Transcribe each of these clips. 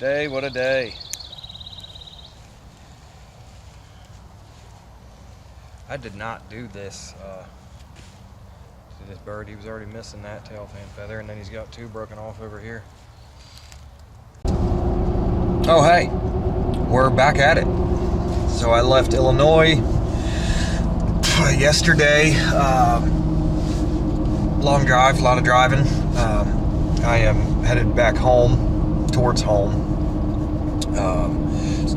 Day, what a day. I did not do this to this bird. He was already missing that tail fan feather, and then he's got two broken off over here. Oh hey, we're back at it. So I left Illinois yesterday. Long drive, a lot of driving. I am headed back home, towards home.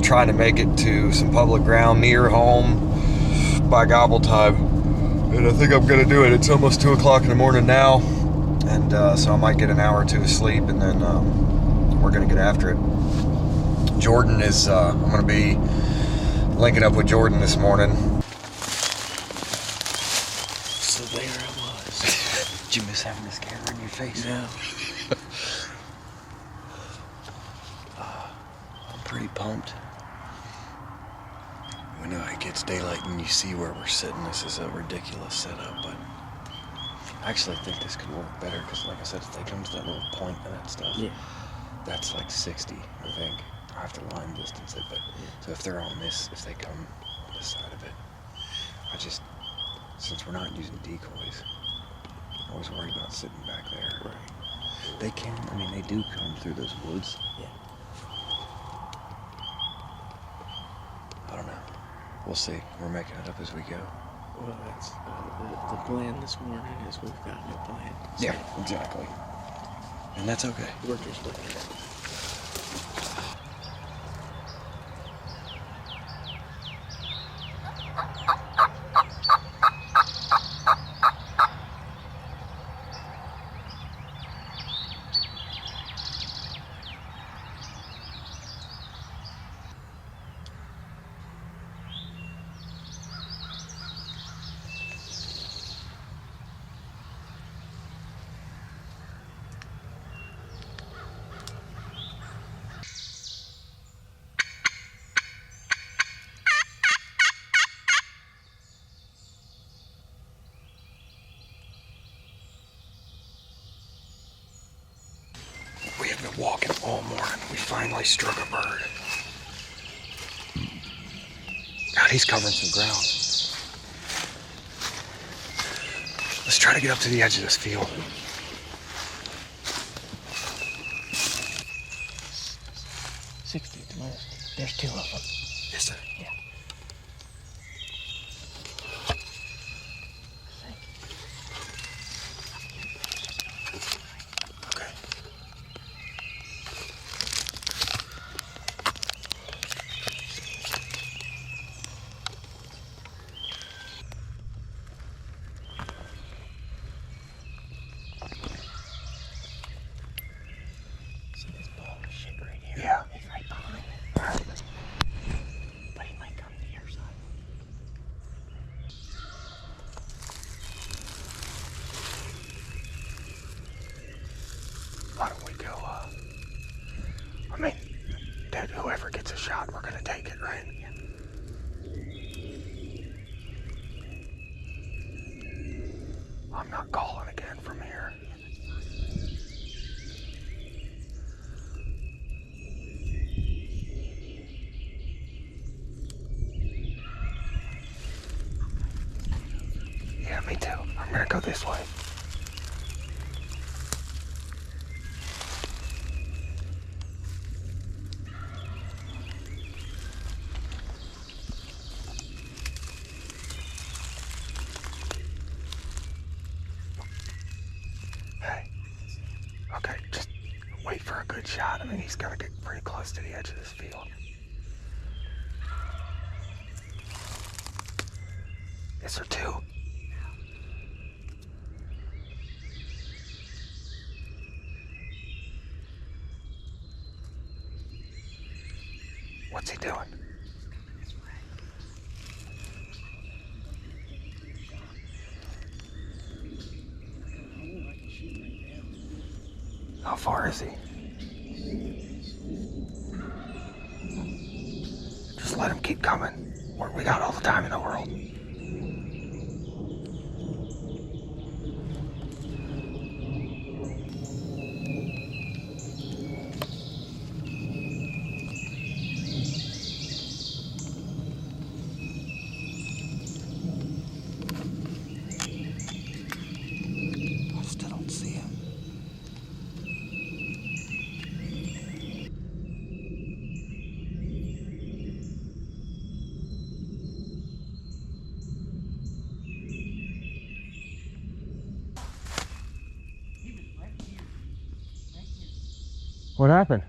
Trying to make it to some public ground near home by gobble time. And I think I'm gonna do it. It's almost 2 o'clock in the morning now. And so I might get an hour or two of sleep, and then we're gonna get after it. Jordan is, I'm gonna be linking up with Jordan this morning. So there I was. Did you miss having this camera in your face? No. I'm pretty pumped. We know it gets daylight and you see where we're sitting. This is a ridiculous setup, but I actually think this could work better because, like I said, if they come to that little point and that stuff, Yeah. that's like 60, I think. I have to line distance it, but so if they're on this, if they come on this side of it, since we're not using decoys, I'm always worried about sitting back there. Right. They do come through those woods. Yeah. I don't know. We'll see. We're making it up as we go. Well, that's the plan this morning is we've got no plan. So Yeah, exactly. And that's okay. we're just looking at it. We have been walking all morning. We finally struck a bird. God, he's covering some ground. Let's try to get up to the edge of this field. $60 at the most. There's two of them. Yes, sir. Yeah. Okay. See this ball of shit right here? Yeah. He's right behind it. All right. But he might come to your side. Why don't we go, Dad, whoever gets a shot, we're gonna take it, right? I'm not calling again from here. Yeah, me too. I'm gonna go this way. Hey. Okay, just wait for a good shot. He's gonna get pretty close to the edge of this field. Is there two? What's he doing? How far is he? Just let him keep coming. We got all the time in the world. What happened?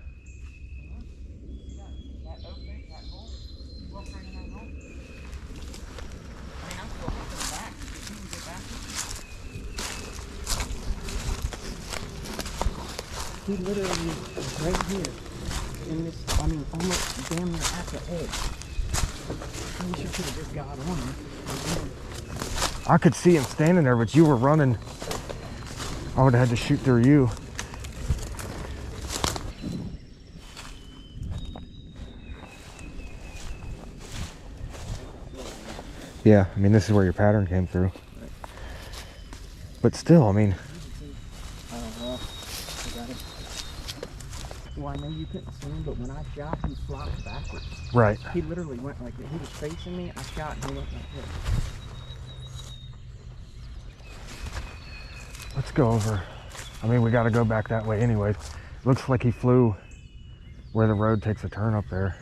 That opening, that hole, look right in that hole. I mean, I'm still up in the back. Did you get back? He literally was right here. In this, I mean, almost damn near at the edge. I wish you could have just got on him. I could see him standing there, but you were running. I would have had to shoot through you. Yeah, I mean, this is where your pattern came through. But still, I mean... I got it. Well, I know you couldn't see him, but when I shot, he flopped backwards. Right. He literally went like that. He was facing me, I shot, and he went like this. Let's go over. I mean, we got to go back that way anyways. Looks like he flew where the road takes a turn up there.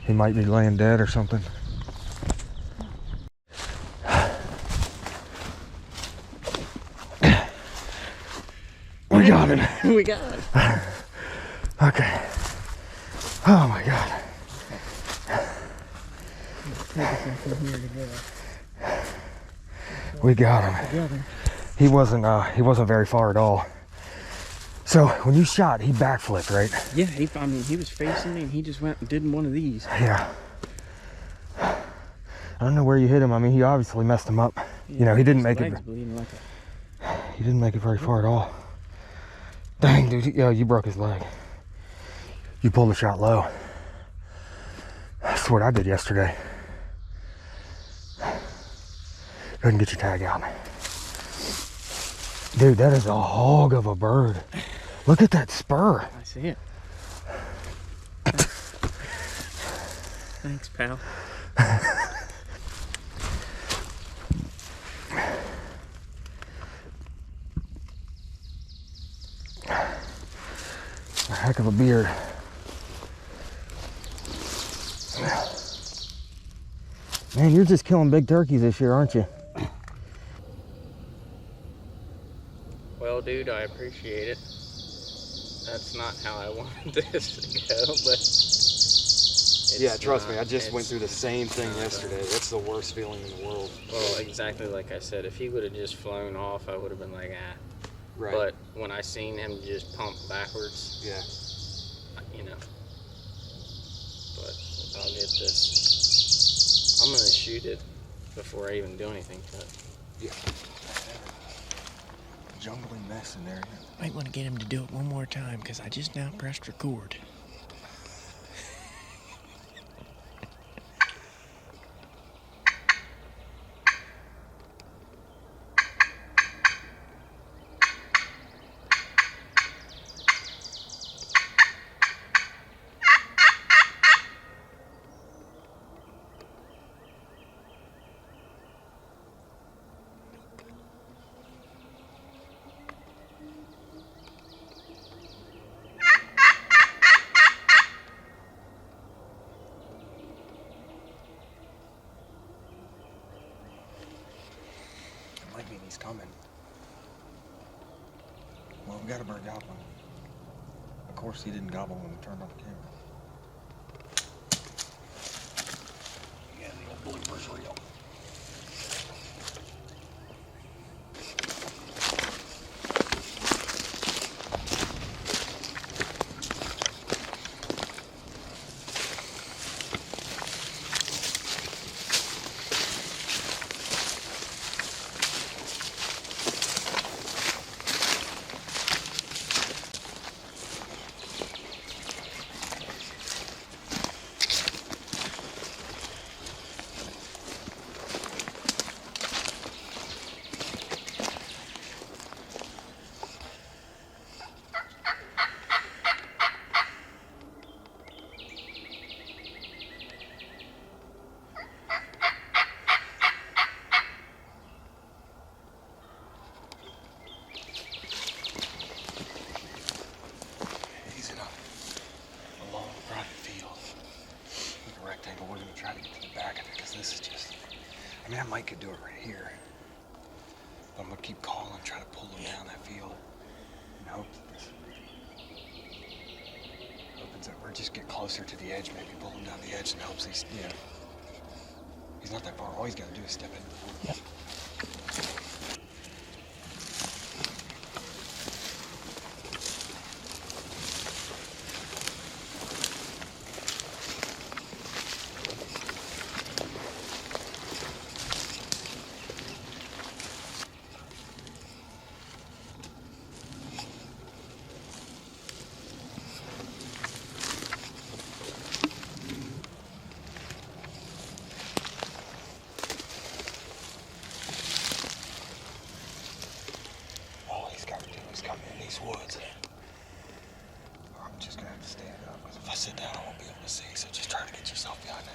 He might be laying dead or something. We got him. We got it. Okay. Oh my God. Take us from here together. We got him. Together. He wasn't very far at all. So when you shot, he backflipped, right? Yeah, I mean, he was facing me, and he just went and did one of these. Yeah. I don't know where you hit him. I mean, he obviously messed him up. Yeah, you know, he didn't make it. Like He didn't make it very far at all. Dang, dude, you broke his leg. You pulled the shot low. That's what I did yesterday. Go ahead and get your tag out. Dude, that is a hog of a bird. Look at that spur. I see it. Thanks, pal. A heck of a beard. Man, you're just killing big turkeys this year, aren't you? Well, dude, I appreciate it. That's not how I wanted this to go, but... Yeah, trust me, I just went through the same thing yesterday. That's the worst feeling in the world. Well, exactly like I said, if he would have just flown off, I would have been like, ah. Right. But when I seen him just pump backwards, yeah. You know. But I'll get this. I'm gonna shoot it before I even do anything to it. Yeah. Jungly mess in there. Might want to get him to do it one more time, because I just now pressed record. Might mean he's coming. Well, we got a bird gobbling. Of course, he didn't gobble when we turned on the camera. Yeah, the old blooper's real. I mean, I might could do it right here. But I'm gonna keep calling, try to pull them down that field. And hope that this just get closer to the edge, maybe pull him down the edge and helps he's, he's not that far. All he's got to do is step in. Yep. Woods. I'm just gonna have to stand up because if I sit down, I won't be able to see. So just try to get yourself behind it.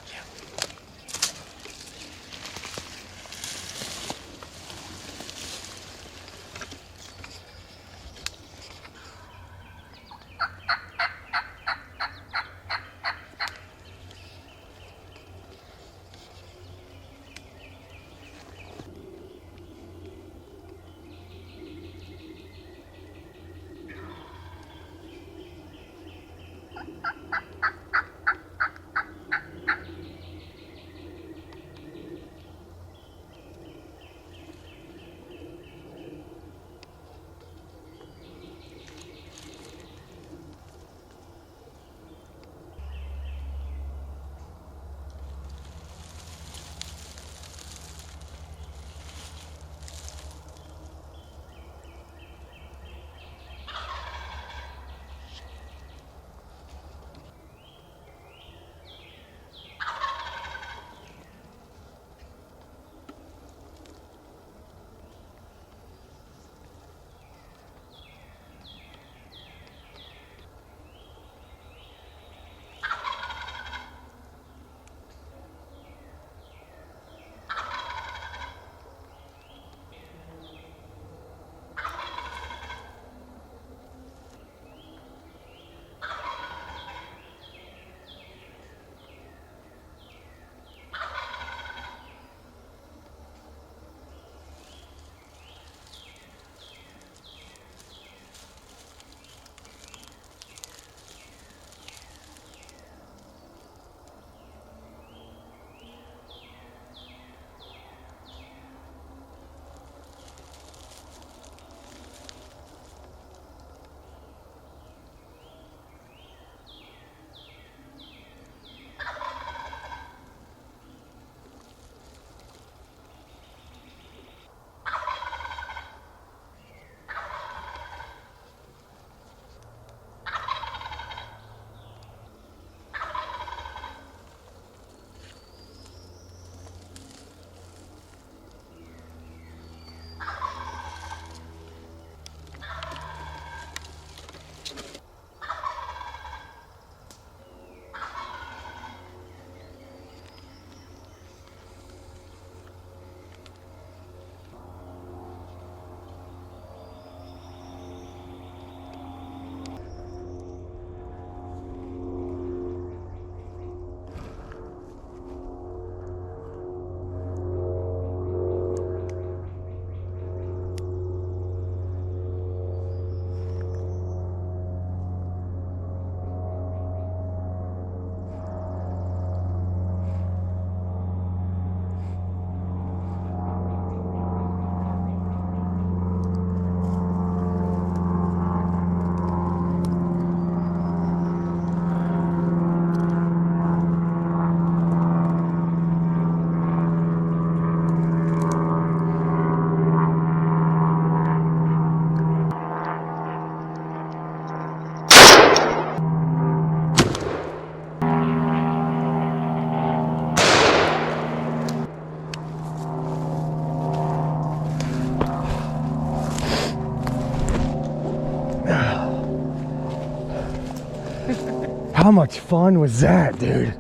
How much fun was that, dude?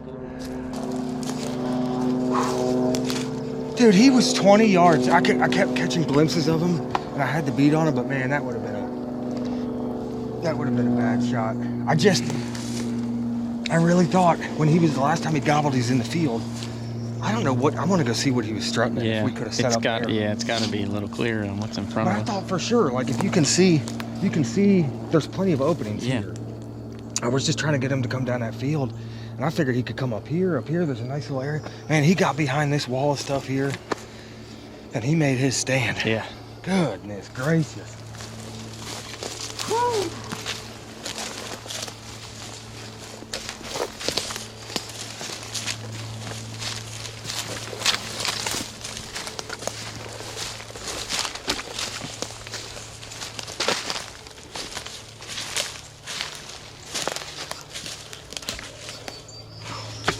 Dude, he was 20 yards. I kept catching glimpses of him, and I had the beat on him, but man, that would have been a bad shot. I really thought when he was the last time he gobbled, he's in the field. I don't know what, I want to go see what he was strutting at. Yeah, if we could have set up there. Yeah, it's got to be a little clearer on what's in front But of I us. thought for sure, like if you can see there's plenty of openings here. I was just trying to get him to come down that field, and I figured he could come up here. Up here, there's a nice little area. Man, he got behind this wall of stuff here, and he made his stand. Yeah. Goodness gracious. Woo!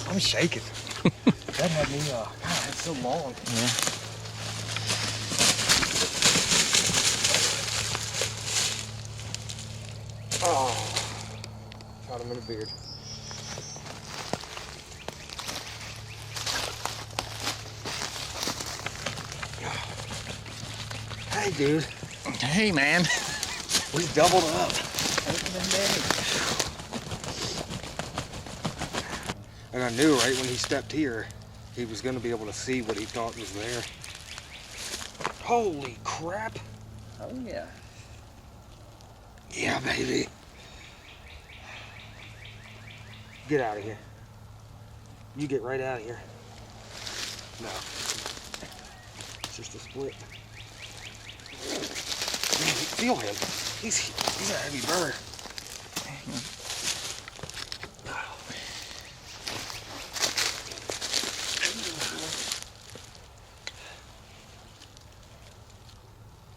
I'm shaking. That had me, God, it's so long. Yeah. Oh, shot him in the beard. Hey, dude. Hey, man. We doubled up. And I knew right when he stepped here, he was going to be able to see what he thought was there. Holy crap. Oh, yeah. Yeah, baby. Get out of here. You get right out of here. No. It's just a split. Man, feel him. He's a heavy bird.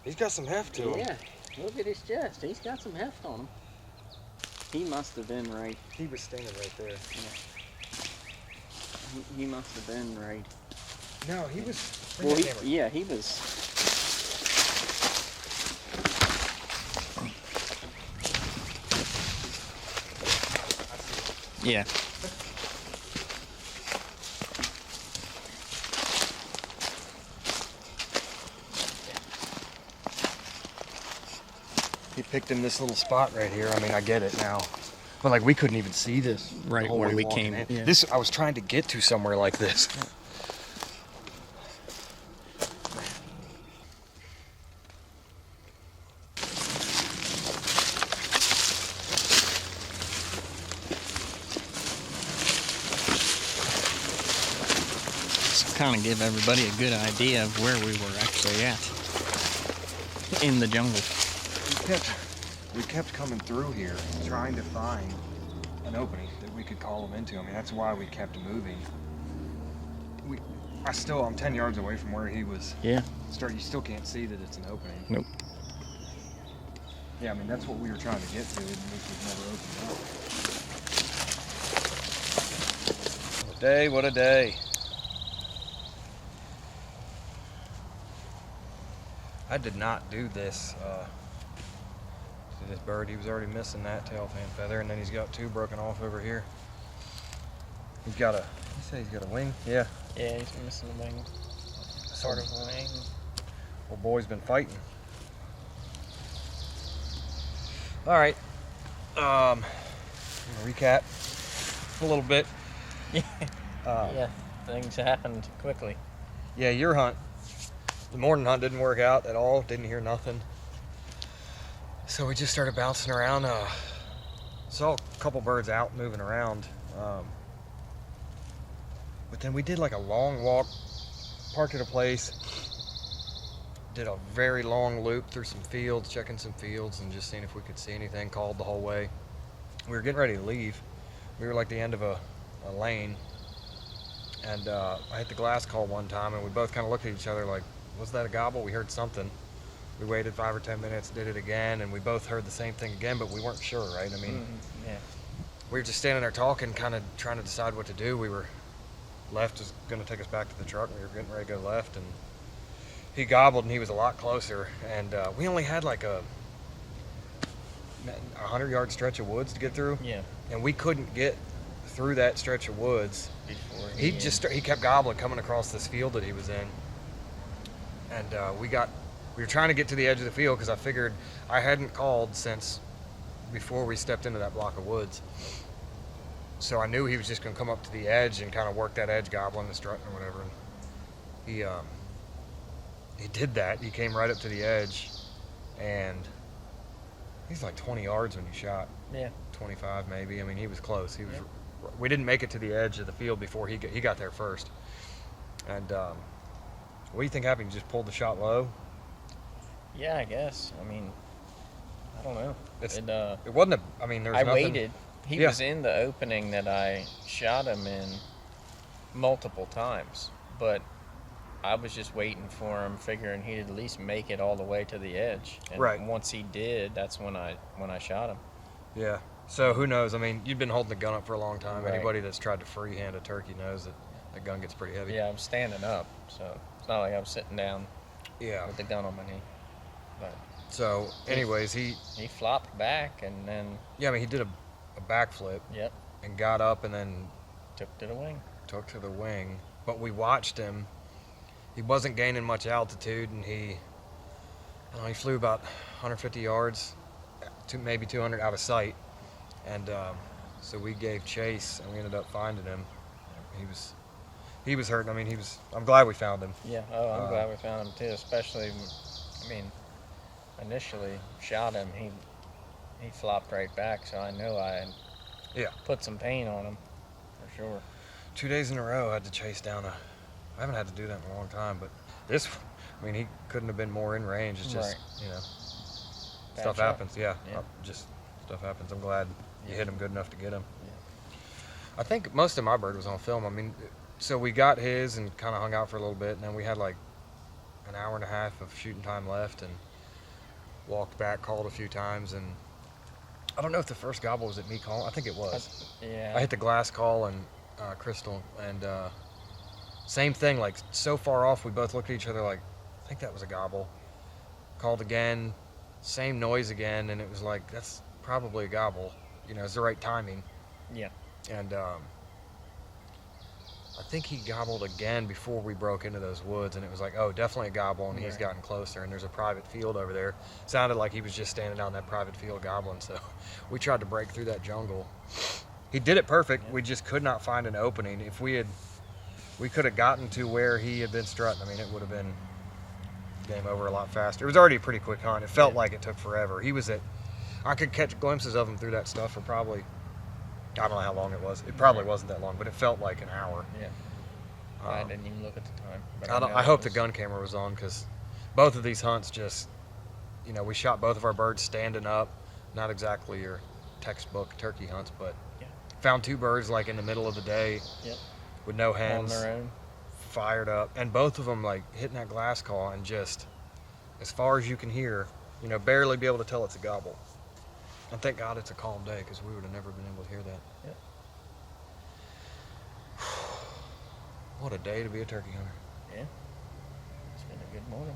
He's got some heft to him. Yeah. Look at his chest. He's got some heft on him. He must have been right. He was standing right there. He must have been right. No, he was. Well, yeah, he was. Yeah. He picked him this little spot right here. I mean, I get it now. But like, we couldn't even see this. Right the whole where way we walking came. in. Yeah. This, I was trying to get to somewhere like this. Kind of give everybody a good idea of where we were actually at in the jungle. We kept coming through here, trying to find an opening that we could call him into. I mean, that's why we kept moving. I'm 10 yards away from where he was. Yeah. You still can't see that it's an opening. Nope. Yeah, I mean, that's what we were trying to get to, and this was never opened up. What a day, what a day. I did not do this to this bird. He was already missing that tail fan feather, and then he's got two broken off over here. He's got you say he's got a wing? Yeah. Yeah, he's missing a wing. Sort of a wing. Old boy's been fighting. All right. I'm gonna recap a little bit. Yeah, things happened quickly. Yeah, your hunt. The morning hunt didn't work out at all. Didn't hear nothing. So we just started bouncing around. Saw a couple birds out moving around. But then we did like a long walk, parked at a place, did a very long loop through some fields, checking some fields and just seeing if we could see anything, called the whole way. We were getting ready to leave. We were like the end of a lane. And I hit the glass call one time and we both kind of looked at each other like, was that a gobble? We heard something. We waited 5 or 10 minutes, did it again, and we both heard the same thing again, but we weren't sure, right? I mean, Yeah. we were just standing there talking, kind of trying to decide what to do. We were left was going to take us back to the truck. We were getting ready to go left, and he gobbled, and he was a lot closer. And we only had like a 100-yard stretch of woods to get through. Yeah. And we couldn't get through that stretch of woods. Before He kept gobbling coming across this field that he was in. And we were trying to get to the edge of the field because I figured I hadn't called since before we stepped into that block of woods. So I knew he was just going to come up to the edge and kind of work that edge, gobbling and strutting or whatever. And he did that. He came right up to the edge, and he's like 20 yards when he shot. Yeah. 25 maybe. I mean, he was close. He was. We didn't make it to the edge of the field before he got there first. And what do you think happened? You just pulled the shot low? Yeah, I guess. I mean, I don't know. It wasn't I mean, there was I nothing. waited. He was in the opening that I shot him in multiple times, but I was just waiting for him, figuring he'd at least make it all the way to the edge. And right. Once he did, that's when I shot him. Yeah. So who knows? I mean, you've been holding the gun up for a long time. Right. Anybody that's tried to freehand a turkey knows that the gun gets pretty heavy. Yeah, I'm standing up, so it's not like I'm sitting down Yeah. with the gun on my knee. But So, anyways, he flopped back and then I mean, he did a backflip. Yep. And got up and then took to the wing. Took to the wing. But we watched him. He wasn't gaining much altitude, and he flew about 150 yards, to maybe 200 out of sight. And so we gave chase, and we ended up finding him. He was hurting. I mean, I'm glad we found him. Yeah. Oh, I'm glad we found him too. Especially, I mean, initially shot him, he flopped right back. So I know I had put some pain on him for sure. 2 days in a row, I had to chase down I haven't had to do that in a long time, but this, I mean, he couldn't have been more in range. It's just, stuff happens. Yeah. Just stuff happens. I'm glad you hit him good enough to get him. Yeah. I think most of my bird was on film. I mean, so we got his and kind of hung out for a little bit, and then we had like an hour and a half of shooting time left, and walked back, called a few times, and I don't know if the first gobble was at me calling. I think it was. I hit the glass call and Crystal, and same thing, like so far off, we both looked at each other like, I think that was a gobble. Called again, same noise again, and it was like, that's probably a gobble. It's the right timing. Yeah. And I think he gobbled again before we broke into those woods, and it was like, oh, definitely a gobble, and he's gotten closer, and there's a private field over there. Sounded like he was just standing out in that private field gobbling, so we tried to break through that jungle. He did it perfect. We just could not find an opening. If we could have gotten to where he had been strutting, I mean, it would have been game over a lot faster. It was already a pretty quick hunt. It felt like it took forever. I could catch glimpses of him through that stuff for probably, I don't know how long it was. It probably wasn't that long, but it felt like an hour. Yeah. I didn't even look at the time. But I hope the gun camera was on, because both of these hunts just, we shot both of our birds standing up. Not exactly your textbook turkey hunts, but found two birds like in the middle of the day with no hens. On their own. Fired up. And both of them like hitting that glass call and just, as far as you can hear, barely be able to tell it's a gobble. And thank God it's a calm day, because we would have never been able to hear that. Yeah. What a day to be a turkey hunter. Yeah. It's been a good morning.